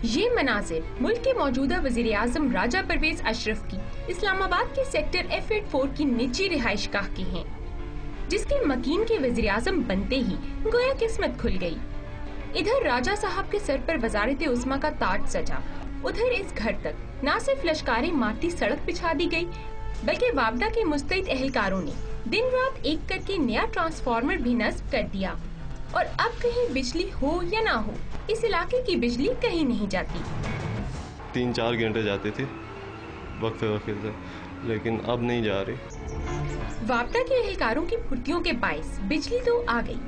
ये मनाजिर मुल्क के मौजूदा वजीर आज़म राजा परवेज अशरफ की इस्लामाबाद के सेक्टर F84 की निजी रिहाइशगाह की हैं, जिसके मकीन के वजीर आज़म बनते ही गोया किस्मत खुल गई। इधर राजा साहब के सर पर वजारत उस्मा का ताज सजा, उधर इस घर तक न सिर्फ लश्कारे माटी सड़क बिछा दी गई, बल्कि वापडा के मुस्तैद एहलकारों ने दिन रात एक करके नया ट्रांसफार्मर भी नस्ब कर दिया। और अब कहीं बिजली हो या ना हो, इस इलाके की बिजली कहीं नहीं जाती। 3-4 घंटे जाते थे वक्फे से, लेकिन अब नहीं जा रही। वापडा के एहलकारों की फुर्तियों के बायस बिजली तो आ गई,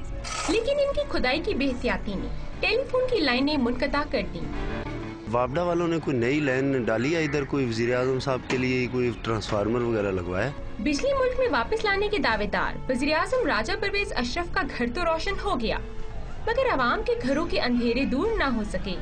लेकिन इनकी खुदाई की बेहतियाती ने टेलीफोन की लाइनें मुनक़ता कर दी। वापडा वालों ने कोई नई लाइन डाली है इधर, कोई वज़ीर आज़म साहब के लिए कोई ट्रांसफार्मर वगैरह लगवाया? बिजली मुल्क में वापस लाने के दावेदार वज़ीर आज़म राजा परवेज अशरफ का घर तो रोशन हो गया, मगर आवाम के घरों के अंधेरे दूर न हो सके।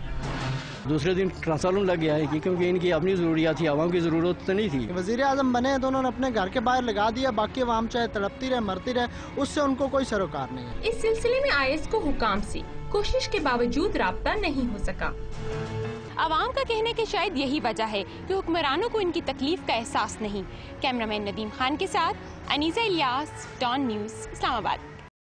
दूसरे दिन ट्रांसफार्मर लग गया है क्योंकि इनकी अपनी जरूरियात थी, आवाम की जरूरत तो नहीं थी। वज़ीर आज़म बने तो उन्होंने अपने घर के बाहर लगा दिया, बाकी आवाम चाहे तड़पती रहे मरती रहे, उससे उनको कोई सरोकार नहीं है। इस सिलसिले में IS को हुकाम से कोशिश के बावजूद राब्ता नहीं हो सका। अवाम का कहने के शायद यही वजह है कि हुक्मरानों को इनकी तकलीफ का एहसास नहीं। कैमरामैन नदीम खान के साथ अनीसा इलियास, डॉन न्यूज़, इस्लामाबाद।